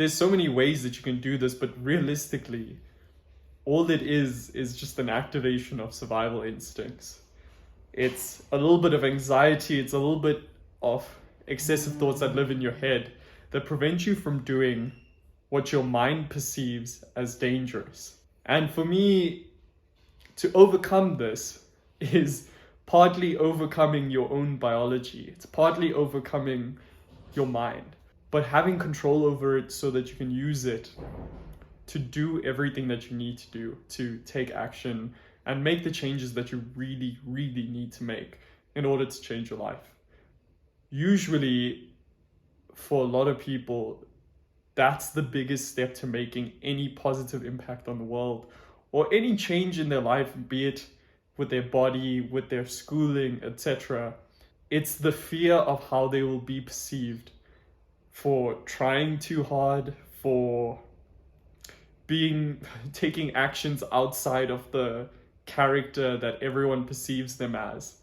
there's so many ways that you can do this, but realistically, all it is just an activation of survival instincts. It's a little bit of anxiety, it's a little bit of excessive thoughts that live in your head that prevent you from doing what your mind perceives as dangerous. And for me, to overcome this is partly overcoming your own biology. It's partly overcoming your mind, but having control over it so that you can use it to do everything that you need to do, to take action and make the changes that you really, really need to make in order to change your life. Usually, for a lot of people, that's the biggest step to making any positive impact on the world or any change in their life, be it with their body, with their schooling, etc. It's the fear of how they will be perceived for trying too hard, for taking actions outside of the character that everyone perceives them as.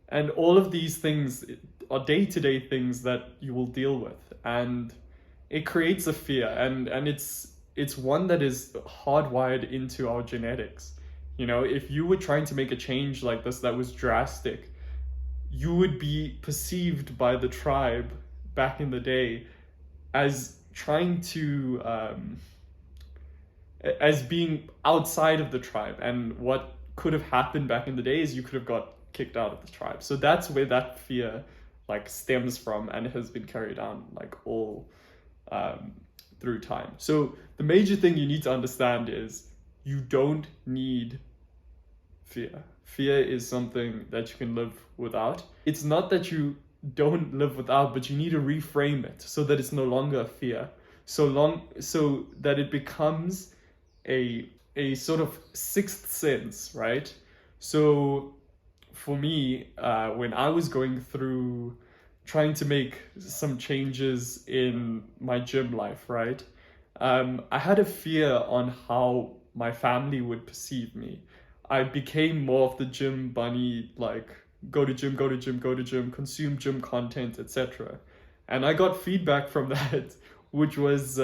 And all of these things are day-to-day things that you will deal with, and it creates a fear, and it's one that is hardwired into our genetics. You know, if you were trying to make a change like this that was drastic, you would be perceived by the tribe back in the day as trying to as being outside of the tribe, and what could have happened back in the day is you could have got kicked out of the tribe. So that's where that fear like stems from, and it has been carried on like all through time. So the major thing you need to understand is you don't need fear. Fear is something that you can live without. It's not that you don't live without, but you need to reframe it so that it's no longer a fear, so that it becomes a sort of sixth sense, right? So for me, when I was going through trying to make some changes in my gym life, right? I had a fear on how my family would perceive me. I became more of the gym bunny, like go to gym, consume gym content, etc. And I got feedback from that, which was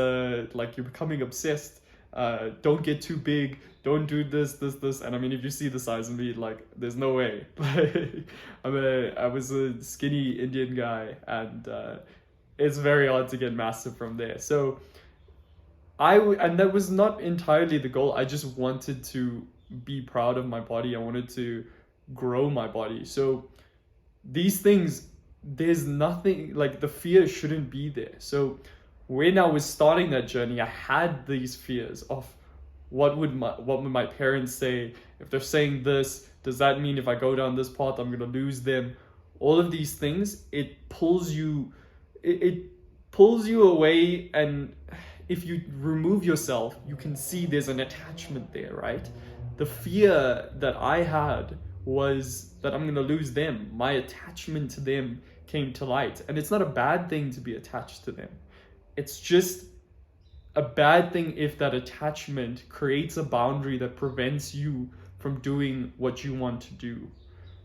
like, you're becoming obsessed. Don't get too big. Don't do this. And I mean, if you see the size of me, like, there's no way. I was a skinny Indian guy, and it's very hard to get massive from there. So and that was not entirely the goal. I just wanted to be proud of my body. I wanted to grow my body. So these things, there's nothing, like, the fear shouldn't be there. So when I was starting that journey, I had these fears of what would my parents say if they're saying this. Does that mean if I go down this path, I'm gonna lose them? All of these things, it pulls you away, and if you remove yourself, you can see there's an attachment there, right? The fear that I had was that I'm gonna lose them. My attachment to them came to light, and it's not a bad thing to be attached to them. It's just a bad thing if that attachment creates a boundary that prevents you from doing what you want to do.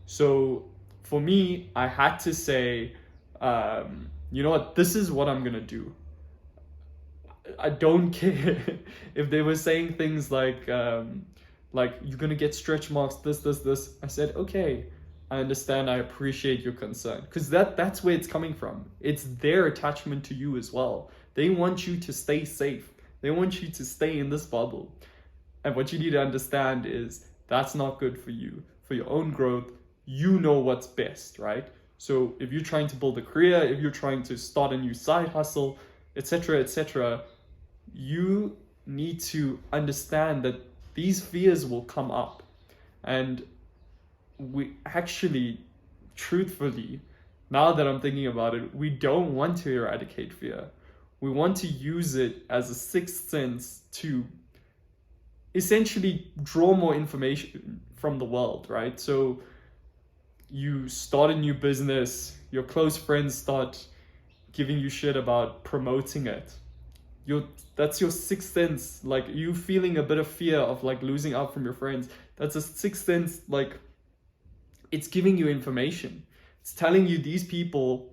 So for me, I had to say, you know what, this is what I'm gonna do. I don't care if they were saying things like you're gonna get stretch marks, this. I said, okay, I understand, I appreciate your concern, because that's where it's coming from. It's their attachment to you as well. They want you to stay safe. They want you to stay in this bubble. And what you need to understand is that's not good for you. For your own growth, you know what's best, right? So if you're trying to build a career, if you're trying to start a new side hustle, etc., you need to understand that these fears will come up. And we actually, truthfully, now that I'm thinking about it, we don't want to eradicate fear. We want to use it as a sixth sense to essentially draw more information from the world, right? So you start a new business, your close friends start giving you shit about promoting it. That's your sixth sense, like you feeling a bit of fear of like losing out from your friends. That's a sixth sense, like it's giving you information. It's telling you these people,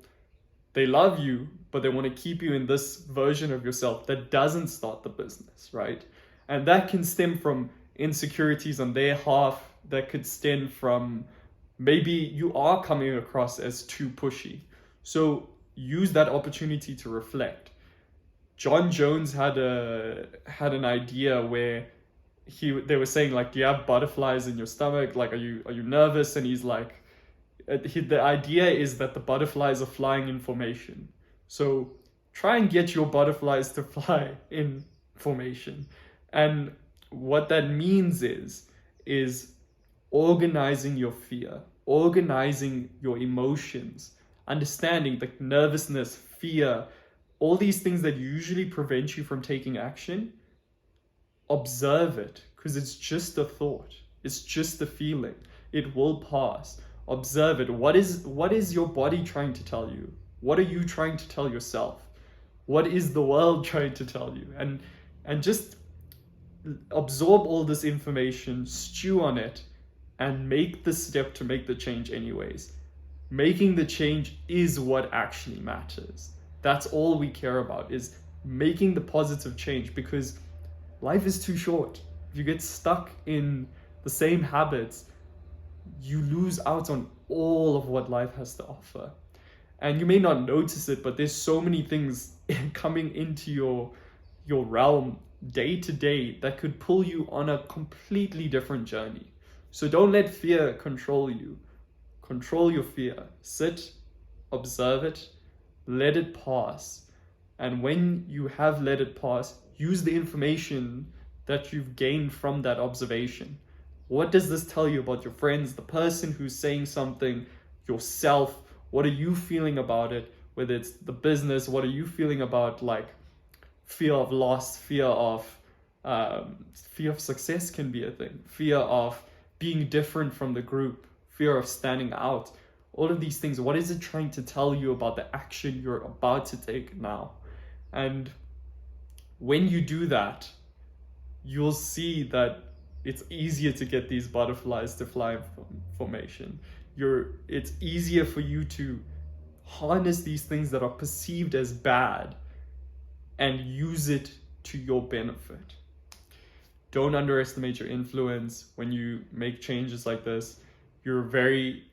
they love you, but they want to keep you in this version of yourself that doesn't start the business, right? And that can stem from insecurities on their half, that could stem from maybe you are coming across as too pushy. So use that opportunity to reflect. John Jones had an idea where they were saying, like, do you have butterflies in your stomach? Like, are you nervous? And he's like, the idea is that the butterflies are flying in formation. So try and get your butterflies to fly in formation. And what that means is organizing your fear, organizing your emotions, understanding the nervousness, fear, all these things that usually prevent you from taking action. Observe it, because it's just a thought. It's just a feeling. It will pass. Observe it. What is your body trying to tell you? What are you trying to tell yourself? What is the world trying to tell you? And just absorb all this information, stew on it, and make the step to make the change anyways. Making the change is what actually matters. That's all we care about, is making the positive change, because life is too short. If you get stuck in the same habits, you lose out on all of what life has to offer. And you may not notice it, but there's so many things coming into your realm day to day that could pull you on a completely different journey. So don't let fear control you. Control your fear. Sit, observe it, let it pass. And when you have let it pass, use the information that you've gained from that observation. What does this tell you about your friends, the person who's saying something, yourself? What are you feeling about it? Whether it's the business, what are you feeling about, like, fear of loss, fear of success can be a thing, fear of being different from the group, fear of standing out. All of these things, what is it trying to tell you about the action you're about to take now? And when you do that, you'll see that it's easier to get these butterflies to fly in formation. It's easier for you to harness these things that are perceived as bad and use it to your benefit. Don't underestimate your influence when you make changes like this. You're very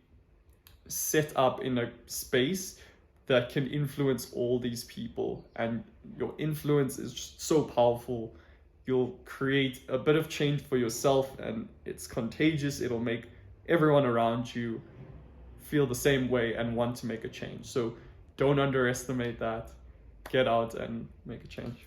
set up in a space that can influence all these people, and your influence is just so powerful. You'll create a bit of change for yourself, and it's contagious. It'll make everyone around you feel the same way and want to make a change. So don't underestimate that. Get out and make a change.